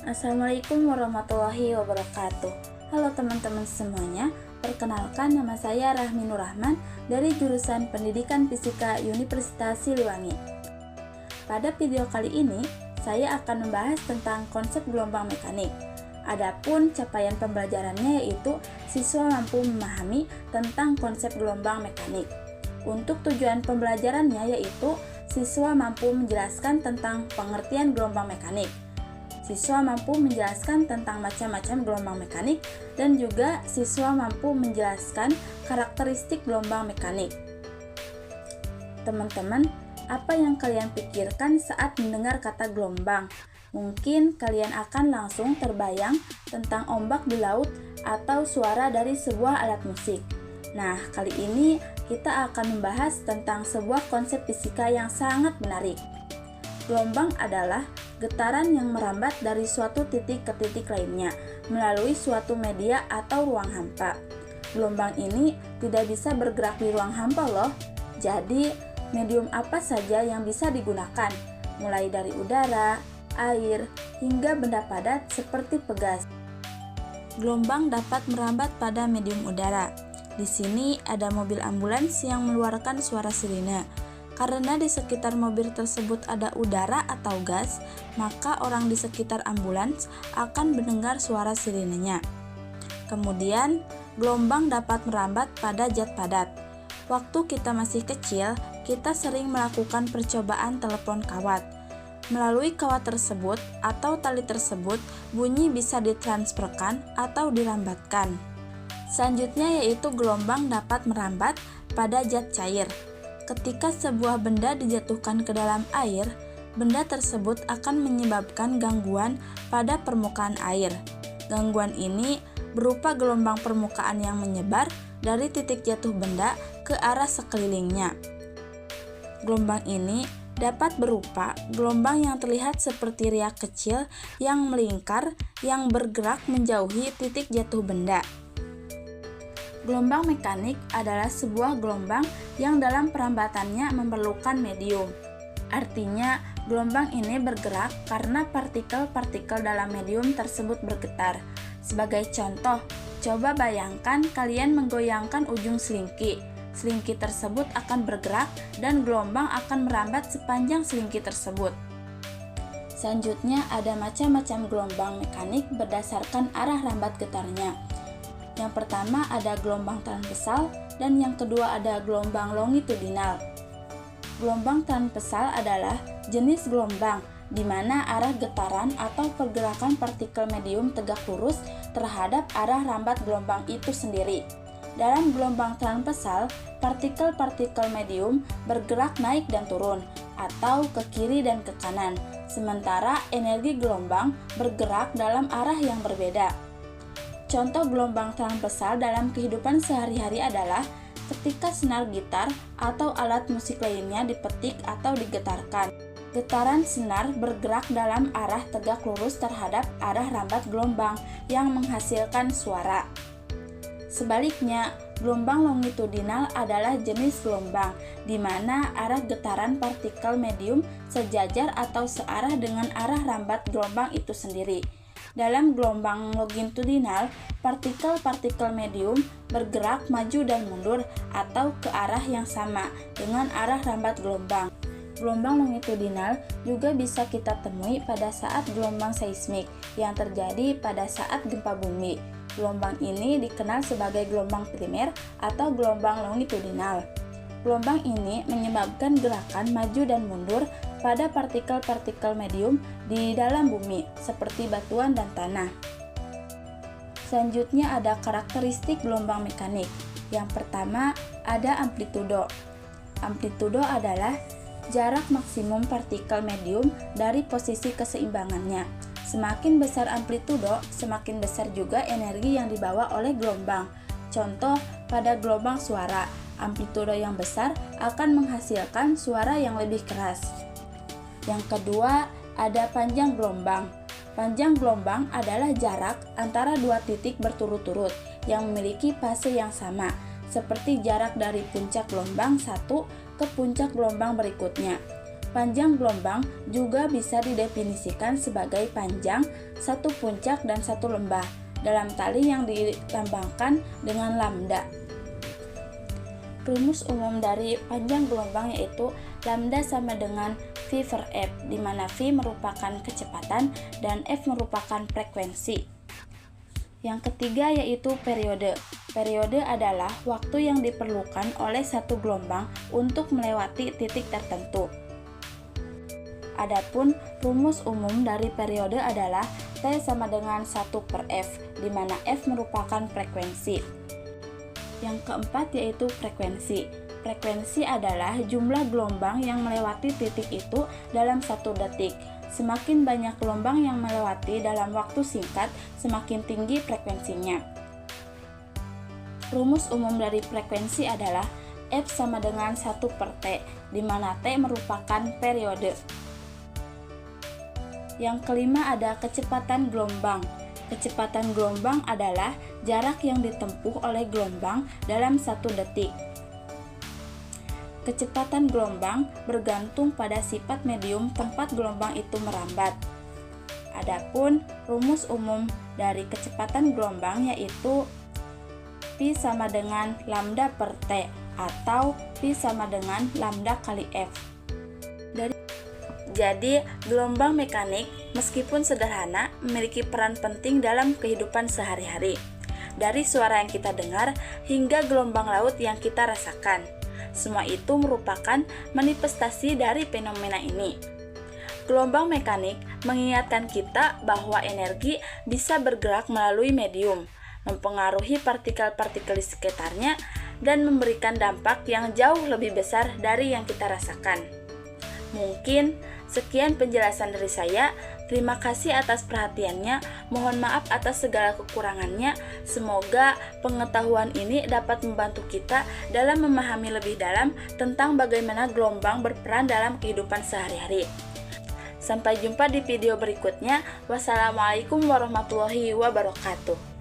Assalamualaikum warahmatullahi wabarakatuh. Halo teman-teman semuanya, perkenalkan nama saya Rahmi Nur Rahman dari jurusan Pendidikan Fisika Universitas Siliwangi. Pada video kali ini, saya akan membahas tentang konsep gelombang mekanik. Adapun capaian pembelajarannya yaitu siswa mampu memahami tentang konsep gelombang mekanik. Untuk tujuan pembelajarannya yaitu siswa mampu menjelaskan tentang pengertian gelombang mekanik. Siswa mampu menjelaskan tentang macam-macam gelombang mekanik dan juga siswa mampu menjelaskan karakteristik gelombang mekanik. Teman-teman, apa yang kalian pikirkan saat mendengar kata gelombang? Mungkin kalian akan langsung terbayang tentang ombak di laut atau suara dari sebuah alat musik. Nah, kali ini kita akan membahas tentang sebuah konsep fisika yang sangat menarik. Gelombang adalah getaran yang merambat dari suatu titik ke titik lainnya melalui suatu media atau ruang hampa. Gelombang ini tidak bisa bergerak di ruang hampa loh. Jadi, medium apa saja yang bisa digunakan, mulai dari udara, air, hingga benda padat seperti pegas. Gelombang dapat merambat pada medium udara. Di sini ada mobil ambulans yang mengeluarkan suara sirine. Karena di sekitar mobil tersebut ada udara atau gas, maka orang di sekitar ambulans akan mendengar suara sirinenya. Kemudian, gelombang dapat merambat pada zat padat. Waktu kita masih kecil, kita sering melakukan percobaan telepon kawat. Melalui kawat tersebut atau tali tersebut, bunyi bisa ditransferkan atau dirambatkan. Selanjutnya yaitu gelombang dapat merambat pada zat cair. Ketika sebuah benda dijatuhkan ke dalam air, benda tersebut akan menyebabkan gangguan pada permukaan air. Gangguan ini berupa gelombang permukaan yang menyebar dari titik jatuh benda ke arah sekelilingnya. Gelombang ini dapat berupa gelombang yang terlihat seperti riak kecil yang melingkar yang bergerak menjauhi titik jatuh benda. Gelombang mekanik adalah sebuah gelombang yang dalam perambatannya memerlukan medium. Artinya, gelombang ini bergerak karena partikel-partikel dalam medium tersebut bergetar. Sebagai contoh, coba bayangkan kalian menggoyangkan ujung selingki. Selingki tersebut akan bergerak dan gelombang akan merambat sepanjang selingki tersebut. Selanjutnya ada macam-macam gelombang mekanik berdasarkan arah rambat getarnya. Yang pertama ada gelombang transversal dan yang kedua ada gelombang longitudinal. Gelombang transversal adalah jenis gelombang di mana arah getaran atau pergerakan partikel medium tegak lurus terhadap arah rambat gelombang itu sendiri. Dalam gelombang transversal, partikel-partikel medium bergerak naik dan turun atau ke kiri dan ke kanan, sementara energi gelombang bergerak dalam arah yang berbeda. Contoh gelombang transversal dalam kehidupan sehari-hari adalah ketika senar gitar atau alat musik lainnya dipetik atau digetarkan. Getaran senar bergerak dalam arah tegak lurus terhadap arah rambat gelombang yang menghasilkan suara. Sebaliknya, gelombang longitudinal adalah jenis gelombang di mana arah getaran partikel medium sejajar atau searah dengan arah rambat gelombang itu sendiri. Dalam gelombang longitudinal, partikel-partikel medium bergerak maju dan mundur atau ke arah yang sama dengan arah rambat gelombang. Gelombang longitudinal juga bisa kita temui pada saat gelombang seismik yang terjadi pada saat gempa bumi. Gelombang ini dikenal sebagai gelombang primer atau gelombang longitudinal. Gelombang ini menyebabkan gerakan maju dan mundur pada partikel-partikel medium di dalam bumi, seperti batuan dan tanah. Selanjutnya ada karakteristik gelombang mekanik. Yang pertama ada amplitudo. Amplitudo adalah jarak maksimum partikel medium dari posisi keseimbangannya. Semakin besar amplitudo, semakin besar juga energi yang dibawa oleh gelombang. Contoh pada gelombang suara, amplitudo yang besar akan menghasilkan suara yang lebih keras. Yang kedua, ada panjang gelombang. Panjang gelombang adalah jarak antara dua titik berturut-turut yang memiliki fase yang sama, seperti jarak dari puncak gelombang satu ke puncak gelombang berikutnya. Panjang gelombang juga bisa didefinisikan sebagai panjang, satu puncak dan satu lembah dalam tali yang dilambangkan dengan lambda. Rumus umum dari panjang gelombang yaitu lambda sama dengan V per F, di mana V merupakan kecepatan dan F merupakan frekuensi. Yang ketiga yaitu periode. Periode adalah waktu yang diperlukan oleh satu gelombang untuk melewati titik tertentu. Adapun rumus umum dari periode adalah T sama dengan 1 per F, di mana F merupakan frekuensi. Yang keempat yaitu frekuensi. Frekuensi adalah jumlah gelombang yang melewati titik itu dalam 1 detik. Semakin banyak gelombang yang melewati dalam waktu singkat, semakin tinggi frekuensinya. Rumus umum dari frekuensi adalah F sama dengan 1 per T, di mana T merupakan periode. Yang kelima ada kecepatan gelombang. Kecepatan gelombang adalah jarak yang ditempuh oleh gelombang dalam 1 detik. Kecepatan gelombang bergantung pada sifat medium tempat gelombang itu merambat. Adapun rumus umum dari kecepatan gelombang yaitu P sama dengan lambda per T atau P sama dengan lambda kali F. Jadi, gelombang mekanik meskipun sederhana memiliki peran penting dalam kehidupan sehari-hari. Dari suara yang kita dengar hingga gelombang laut yang kita rasakan. Semua itu merupakan manifestasi dari fenomena ini. Gelombang mekanik mengingatkan kita bahwa energi bisa bergerak melalui medium, mempengaruhi partikel-partikel di sekitarnya, dan memberikan dampak yang jauh lebih besar dari yang kita rasakan. Mungkin sekian penjelasan dari saya. Terima kasih atas perhatiannya. Mohon maaf atas segala kekurangannya. Semoga pengetahuan ini dapat membantu kita dalam memahami lebih dalam tentang bagaimana gelombang berperan dalam kehidupan sehari-hari. Sampai jumpa di video berikutnya. Wassalamualaikum warahmatullahi wabarakatuh.